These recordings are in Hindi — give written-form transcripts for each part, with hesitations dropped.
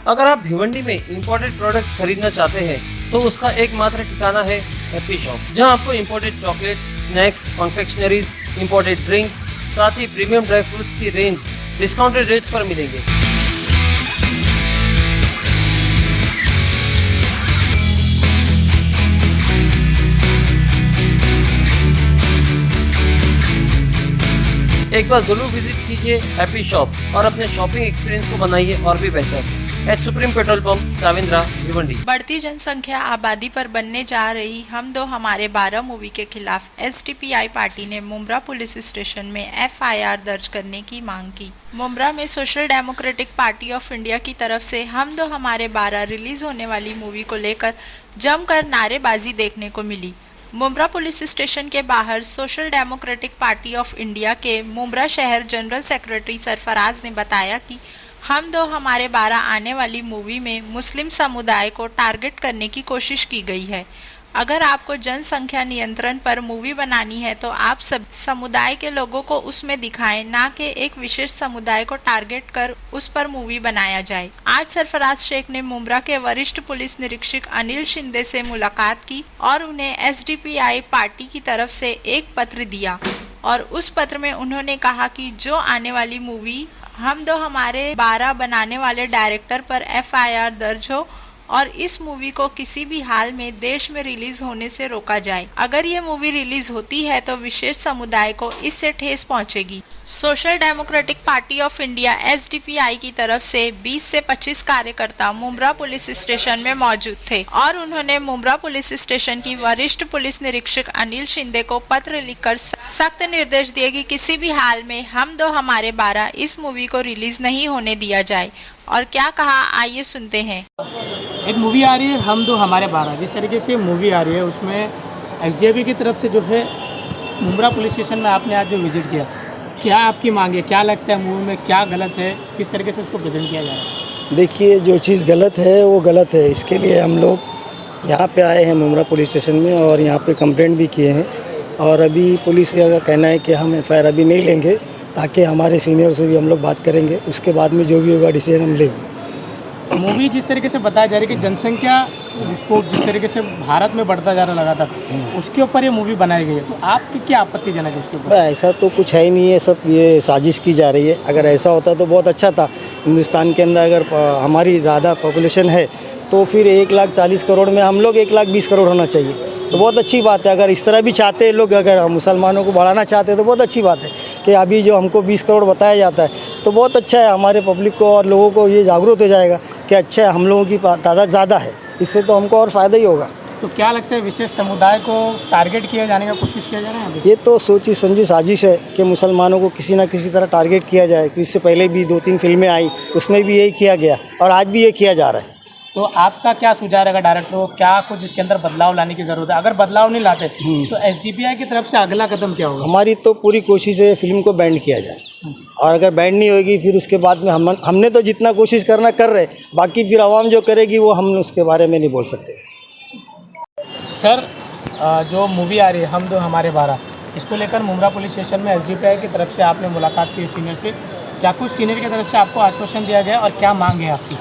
अगर आप भिवंडी में इंपोर्टेड प्रोडक्ट्स खरीदना चाहते हैं तो उसका एकमात्र ठिकाना है हैप्पी शॉप, जहां आपको imported chocolates, snacks, confectioneries, imported drinks, साथ ही प्रीमियम ड्राई फ्रूट्स की रेंज डिस्काउंटेड रेट्स पर मिलेंगे। एक बार जरूर विजिट कीजिए हैप्पी शॉप और अपने शॉपिंग एक्सपीरियंस को बनाइए और भी बेहतर। At supreme petrol pump, Chavindra, Bhiwandi. बढ़ती जनसंख्या आबादी पर बनने जा रही हम दो हमारे 12 मूवी के खिलाफ एसडीपीआई पार्टी ने मुंब्रा पुलिस स्टेशन में एफआईआर दर्ज करने की मांग की। मुंब्रा में social democratic party of India की तरफ से हम दो हमारे 12 रिलीज होने वाली मूवी को लेकर जमकर नारेबाजी देखने को मिली। मुंब्रा पुलिस स्टेशन के बाहर social democratic party of India के मुंब्रा शहर जनरल सेक्रेटरी सरफराज ने बताया कि हम दो हमारे 12 आने वाली मूवी में मुस्लिम समुदाय को टारगेट करने की कोशिश की गई है। अगर आपको जनसंख्या नियंत्रण पर मूवी बनानी है तो आप सब समुदाय के लोगों को उसमें दिखाएं, ना कि एक विशेष समुदाय को टारगेट कर उस पर मूवी बनाया जाए। आज सरफराज शेख ने मुंब्रा के वरिष्ठ पुलिस निरीक्षक अनिल शिंदे से मुलाकात की और उन्हें एसडीपीआई पार्टी की तरफ से एक पत्र दिया और उस पत्र में उन्होंने कहा कि जो आने वाली मूवी हम दो हमारे 12 बनाने वाले डायरेक्टर पर एफआईआर दर्ज हो और इस मूवी को किसी भी हाल में देश में रिलीज होने से रोका जाए। अगर ये मूवी रिलीज होती है तो विशेष समुदाय को इससे ठेस पहुंचेगी। Social democratic party of India SDPI की तरफ से 20 से 25 कार्यकर्ता मुंब्रा पुलिस स्टेशन में मौजूद थे और उन्होंने मुंब्रा पुलिस स्टेशन की वरिष्ठ पुलिस निरीक्षक अनिल शिंदे को पत्र लिखकर सख्त निर्देश दिए कि किसी भी हाल में हम दो हमारे 12 इस मूवी को रिलीज नहीं होने दिया जाए। और क्या कहा, आइए सुनते हैं। एक मूवी आ रही है हम दो हमारे 12, जिस तरीके से मूवी आ रही है उसमें एसडीपी की तरफ से जो है मुंब्रा पुलिस स्टेशन में आपने आज जो विजिट किया, क्या आपकी मांग है, क्या लगता है मूवी में क्या गलत है, किस तरीके से उसको प्रेजेंट किया जा रहा है? देखिए, जो चीज़ गलत है वो गलत है। इसके लिए हम लोग यहाँ पे आए हैं मुंब्रा पुलिस स्टेशन में और यहाँ पे कंप्लेंट भी किए हैं और अभी पुलिस का कहना है कि हम एफआईआर अभी नहीं लेंगे, ताकि हमारे सीनियर से भी हम लोग बात करेंगे, उसके बाद में जो भी होगा डिसीजन हम लेंगे। मूवी जिस तरीके से बताया जा रही है कि जनसंख्या विस्फोट जिस तरीके से भारत में बढ़ता जा रहा लगातार, उसके ऊपर ये मूवी बनाई गई है, तो आपकी क्या आपत्तिजनक है उसके ऊपर? ऐसा तो कुछ है ही नहीं है, सब ये साजिश की जा रही है। अगर ऐसा होता तो बहुत अच्छा था। हिंदुस्तान के अंदर अगर हमारी ज़्यादा पॉपुलेशन है तो फिर 1,40 करोड़ में हम लोग 1,20 करोड़ होना चाहिए, तो बहुत अच्छी बात है। अगर इस तरह भी चाहते हैं लोग, अगर हम मुसलमानों को बढ़ाना चाहते हैं तो बहुत अच्छी बात है कि अभी जो हमको 20 करोड़ बताया जाता है तो बहुत अच्छा है। हमारे पब्लिक को और लोगों को ये जागरूक हो जाएगा कि अच्छा है, हम लोगों की तादाद ज़्यादा है, इससे तो हमको और फ़ायदा ही होगा। तो क्या लगता है विशेष समुदाय को टारगेट किया जाने का कोशिश किया जा रहा है? ये तो सोची समझी साजिश है कि मुसलमानों को किसी न किसी तरह टारगेट किया जाए। तो इससे पहले भी 2-3 फिल्में आई, उसमें भी यही किया गया और आज भी ये किया जा रहा है। तो आपका क्या सुझाव रहेगा डायरेक्टर को, क्या कुछ इसके अंदर बदलाव लाने की ज़रूरत है? अगर बदलाव नहीं लाते तो एसडीपीआई की तरफ से अगला कदम क्या होगा? हमारी तो पूरी कोशिश है फिल्म को बैंड किया जाए और अगर बैंड नहीं होगी फिर उसके बाद में हमने तो जितना कोशिश करना कर रहे, बाकी फिर आवाम जो करेगी वो हम उसके बारे में नहीं बोल सकते। सर, जो मूवी आ रही है हम दो हमारे 12, इसको लेकर मुंब्रा पुलिस स्टेशन में एसडीपीआई की तरफ से आपने मुलाकात की सीनियर से, क्या कुछ सीनियर की तरफ से आपको आश्वासन दिया गया और क्या मांग है आपकी?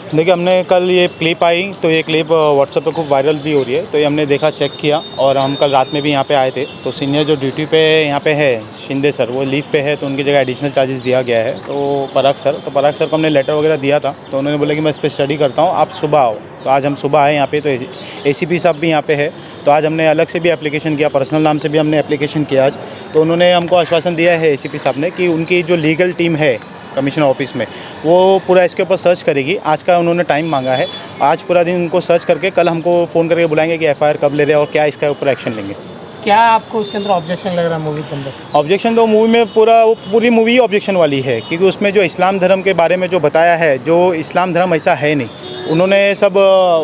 देखिए, हमने कल ये क्लिप आई तो ये क्लिप व्हाट्सएप पे खूब वायरल भी हो रही है, तो ये हमने देखा, चेक किया और हम कल रात में भी यहाँ पे आए थे। तो सीनियर जो ड्यूटी पे यहाँ पे है शिंदे सर, वो लीव पे है, तो उनकी जगह एडिशनल चार्जेस दिया गया है। तो पराग सर को हमने लेटर वगैरह दिया था, तो उन्होंने बोला कि मैं इस पर स्टडी करता हूँ, आप सुबह आओ। तो आज हम सुबह आए यहाँ पे, तो एसीपी साहब भी यहाँ पे है, तो आज हमने अलग से भी एप्लीकेशन किया, पर्सनल नाम से भी हमने एप्लीकेशन किया आज। तो उन्होंने हमको आश्वासन दिया है एसीपी साहब ने कि उनकी जो लीगल टीम है कमिश्नर ऑफिस में, वो पूरा इसके ऊपर सर्च करेगी। आज का उन्होंने टाइम मांगा है, आज पूरा दिन उनको सर्च करके कल हमको फ़ोन करके बुलाएंगे कि एफआईआर कब ले रहे हैं और क्या इसका ऊपर एक्शन लेंगे। क्या आपको उसके अंदर ऑब्जेक्शन लग रहा है मूवी के अंदर? ऑब्जेक्शन तो मूवी में पूरी मूवी ऑब्जेक्शन वाली है, क्योंकि उसमें जो इस्लाम धर्म के बारे में जो बताया है, जो इस्लाम धर्म ऐसा है नहीं। उन्होंने सब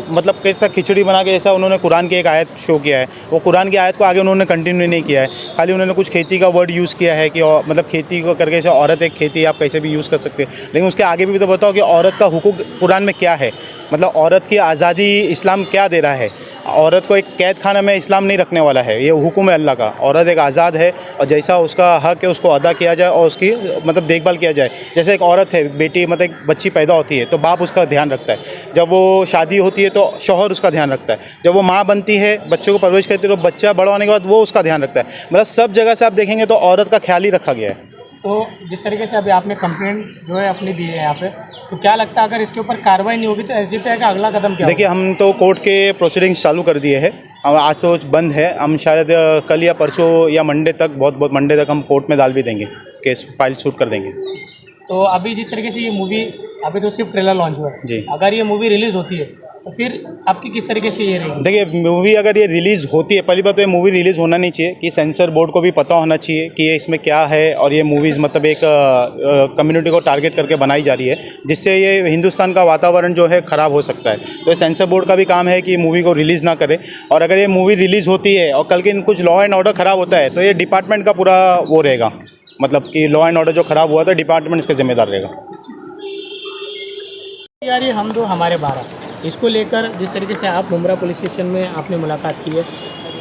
मतलब कैसा खिचड़ी बना के ऐसा उन्होंने कुरान की एक आयत शो किया है, वो कुरान की आयत को आगे उन्होंने कंटिन्यू नहीं किया है, खाली उन्होंने कुछ खेती का वर्ड यूज़ किया है कि मतलब खेती को करके, जैसे औरत एक खेती आप कैसे भी यूज़ कर सकते हैं, लेकिन उसके आगे भी तो बताओ कि औरत का हुकूक कुरान में क्या है, मतलब औरत की आज़ादी इस्लाम क्या दे रहा है, औरत को एक कैद खाना में इस्लाम नहीं रखने वाला है, ये हुक्म है अल्लाह का। औरत एक आज़ाद है और जैसा उसका हक है उसको अदा किया जाए और उसकी मतलब देखभाल किया जाए। जैसे एक औरत है, बेटी मतलब एक बच्ची पैदा होती है तो बाप उसका ध्यान रखता है, जब वो शादी होती है तो शौहर उसका ध्यान रखता है, जब वो माँ बनती है बच्चों को परवरिश करती है तो बच्चा बड़ा होने के बाद वो उसका ध्यान रखता है। मतलब सब जगह से आप देखेंगे तो औरत का ख्याल ही रखा गया है। तो जिस तरीके से अभी आपने कंप्लेंट जो है अपनी दी है यहाँ पे, तो क्या लगता है अगर इसके ऊपर कार्रवाई नहीं होगी तो एसडीपीआई का अगला कदम क्या देखिए, हम तो कोर्ट के प्रोसीडिंग्स चालू कर दिए हैं। आज तो बंद है, हम शायद कल या परसों या मंडे तक, बहुत मंडे तक हम कोर्ट में डाल भी देंगे, केस फाइल शूट कर देंगे। तो अभी जिस तरीके से ये मूवी, अभी तो सिर्फ ट्रेलर लॉन्च हुआ है जी, अगर ये मूवी रिलीज़ होती है तो फिर आपकी किस तरीके से ये रहेगी? देखिए, मूवी अगर ये रिलीज़ होती है, पहली बात तो ये मूवी रिलीज़ होना नहीं चाहिए कि सेंसर बोर्ड को भी पता होना चाहिए कि ये इसमें क्या है, और ये मूवीज़ मतलब एक कम्युनिटी को टारगेट करके बनाई जा रही है जिससे ये हिंदुस्तान का वातावरण जो है ख़राब हो सकता है। तो ये सेंसर बोर्ड का भी काम है कि मूवी को रिलीज़ ना करे, और अगर ये मूवी रिलीज़ होती है और कल के कुछ लॉ एंड ऑर्डर ख़राब होता है तो ये डिपार्टमेंट का पूरा वो रहेगा, मतलब कि लॉ एंड ऑर्डर जो ख़राब हुआ था डिपार्टमेंट इसका जिम्मेदार रहेगा। यार ये हम दो हमारे 12, इसको लेकर जिस तरीके से आप मुंब्रा पुलिस स्टेशन में आपने मुलाकात की है,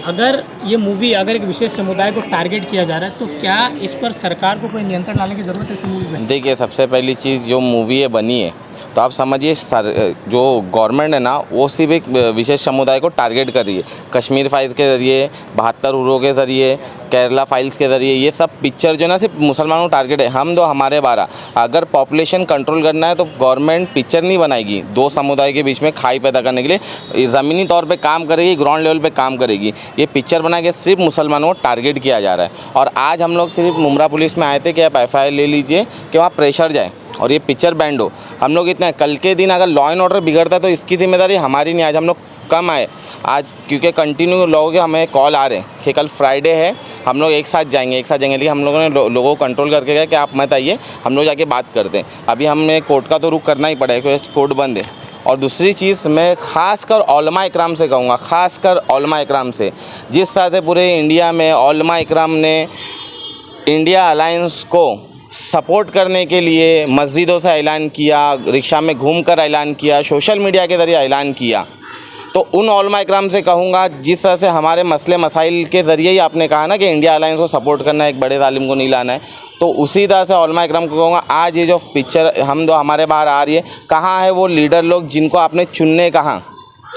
अगर ये मूवी अगर एक विशेष समुदाय को टारगेट किया जा रहा है तो क्या इस पर सरकार को कोई नियंत्रण लाने की ज़रूरत है इस मूवी में? देखिए, सबसे पहली चीज़ जो मूवी है बनी है तो आप समझिए जो गवर्नमेंट है ना वो सिर्फ एक विशेष समुदाय को टारगेट कर रही है। कश्मीर फाइल्स के ज़रिए, 72 हुरों के ज़रिए, केरला फाइल्स के ज़रिए, ये सब पिक्चर जो ना सिर्फ मुसलमानों को टारगेट है। हम दो हमारे 12, अगर पॉपुलेशन कंट्रोल करना है तो गवर्नमेंट पिक्चर नहीं बनाएगी दो समुदाय के बीच में खाई पैदा करने के लिए, ज़मीनी तौर पे काम करेगी, ग्राउंड लेवल पे काम करेगी। ये पिक्चर बना के सिर्फ मुसलमानों को टारगेट किया जा रहा है। और आज हम लोग सिर्फ मुंब्रा पुलिस में आए थे कि आप FIR ले लीजिए कि वहाँ प्रेशर जाए और ये पिक्चर बैंड हो। हम लोग इतना, कल के दिन अगर लॉ एंड ऑर्डर बिगड़ता है तो इसकी जिम्मेदारी हमारी नहीं। आज हम लोग कम आए आज क्योंकि कंटिन्यू लोगों के हमें कॉल आ रहे हैं कि कल फ्राइडे है, हम लोग एक साथ जाएंगे लेकिन हम लोगों ने लोगों को कंट्रोल करके गया कि आप मत आइए, हम लोग जाके बात करते हैं। अभी हमें कोर्ट का तो रुख करना ही पड़ेगा क्योंकि कोर्ट बंद है। और दूसरी चीज़ मैं ख़ासकर उलमा इकराम से कहूँगा, ख़ासकर उलमा इकराम से, जिस तरह से पूरे इंडिया में उलमा इकराम ने इंडिया अलायंस को सपोर्ट करने के लिए मस्जिदों से ऐलान किया, रिक्शा में घूमकर ऐलान किया, सोशल मीडिया के ज़रिए ऐलान किया, तो उन उलमा इकराम से कहूँगा जिस तरह से हमारे मसले मसाइल के ज़रिए ही आपने कहा ना कि इंडिया अलायंस को सपोर्ट करना है, एक बड़े जालिम को नहीं लाना है, तो उसी तरह से उलमा इकराम को कहूँगा आज ये जो पिक्चर हम दो हमारे बाहर आ रही है, कहाँ है वो लीडर लोग जिनको आपने चुनने कहाँ,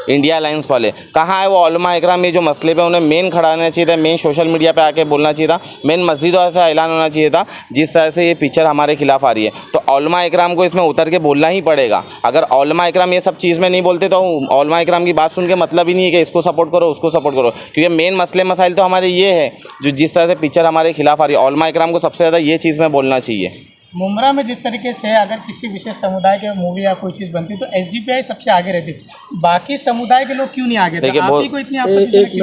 इंडिया अलायंस वाले कहाँ है वो उलमा इकराम? ये जो मसले पे उन्हें मेन खड़ा होना चाहिए था, मेन सोशल मीडिया पे आके बोलना चाहिए था, मेन मस्जिदों से ऐलान होना चाहिए था। जिस तरह से ये पिक्चर हमारे खिलाफ आ रही है तो उलमा इकराम को इसमें उतर के बोलना ही पड़ेगा। अगर उलमा इकराम ये सब चीज़ में नहीं बोलते तो उलमा इकराम की बात सुन के मतलब ही नहीं है कि इसको सपोर्ट करो उसको सपोर्ट करो, क्योंकि मेन मसले मसाइल तो हमारे ये है जो जिस तरह से पिक्चर हमारे खिलाफ आ रही है, उलमा इकराम को सबसे ज़्यादा ये चीज़ में बोलना चाहिए। मुंब्रा में जिस तरीके से अगर किसी विशेष समुदाय के मूवी या कोई चीज़ बनती तो एसडीपीआई सबसे आगे रहती, बाकी समुदाय के लोग क्यों नहीं आगे? देखिए,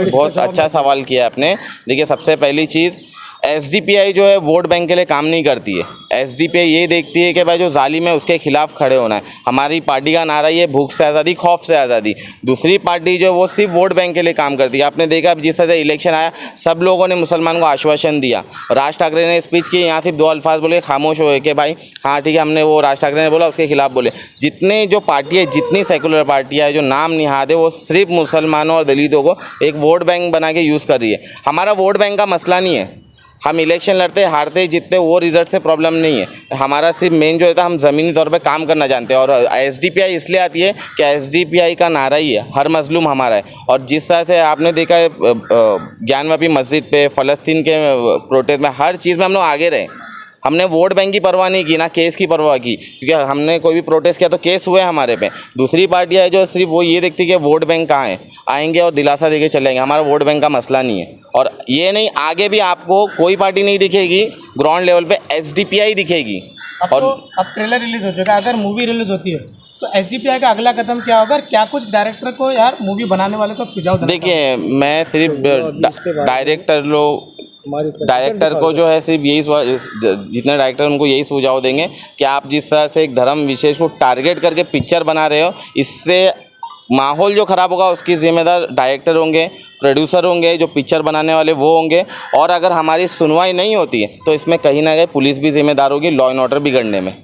बहुत अच्छा सवाल किया आपने। देखिए, सबसे पहली चीज़ एसडीपीआई जो है वोट बैंक के लिए काम नहीं करती है। एसडीपीआई ये देखती है कि भाई जो जालिम है उसके खिलाफ खड़े होना है। हमारी पार्टी का नारा ये भूख से आज़ादी, खौफ से आज़ादी। दूसरी पार्टी जो है वो सिर्फ वोट बैंक के लिए काम करती है। आपने देखा जिस तरह से इलेक्शन आया सब लोगों ने मुसलमान को आश्वासन दिया। राज ठाकरे ने स्पीच की, यहाँ सिर्फ 2 अल्फाज बोले, खामोश हुए कि भाई हाँ ठीक है, हमने वो राज ठाकरे ने बोला उसके खिलाफ बोले। जितने जो पार्टी है, जितनी सेकुलर पार्टियाँ है जो नाम निहाद है, वो सिर्फ मुसलमानों और दलितों को एक वोट बैंक बना के यूज़ कर रही है। हमारा वोट बैंक का मसला नहीं है, हम इलेक्शन लड़ते हारते जीतते वो रिजल्ट से प्रॉब्लम नहीं है। हमारा सिर्फ मेन जो रहता है हम ज़मीनी तौर पे काम करना जानते हैं। और एसडीपीआई इसलिए आती है कि एसडीपीआई का नारा ही है हर मजलूम हमारा है। और जिस तरह से आपने देखा है ज्ञानवापी मस्जिद पे, फ़लस्तीन के प्रोटेस्ट में, हर चीज़ में हम लोग आगे रहे। हमने वोट बैंक की परवाह नहीं की, ना केस की परवाह की, क्योंकि हमने कोई भी प्रोटेस्ट किया तो केस हुए हमारे पे। दूसरी पार्टियाँ है जो सिर्फ वो ये देखती कि वोट बैंक कहाँ है, आएंगे और दिलासा देके चलेंगे। हमारा वोट बैंक का मसला नहीं है। और ये नहीं, आगे भी आपको कोई पार्टी नहीं दिखेगी, ग्राउंड लेवल पे एसडीपीआई दिखेगी। और अब ट्रेलर रिलीज हो चुका है, अगर मूवी रिलीज होती है तो एसडीपीआई का अगला कदम क्या होगा? क्या कुछ डायरेक्टर को यार मूवी बनाने वाले को सुझाव देना? देखिए, मैं सिर्फ डायरेक्टर को जो है सिर्फ यही जितने डायरेक्टर उनको यही सुझाव देंगे कि आप जिस तरह से एक धर्म विशेष को टारगेट करके पिक्चर बना रहे हो, इससे माहौल जो ख़राब होगा उसकी जिम्मेदार डायरेक्टर होंगे, प्रोड्यूसर होंगे, जो पिक्चर बनाने वाले वो होंगे। और अगर हमारी सुनवाई नहीं होती है तो इसमें कहीं ना कहीं पुलिस भी जिम्मेदार होगी लॉ एंड ऑर्डर बिगड़ने में।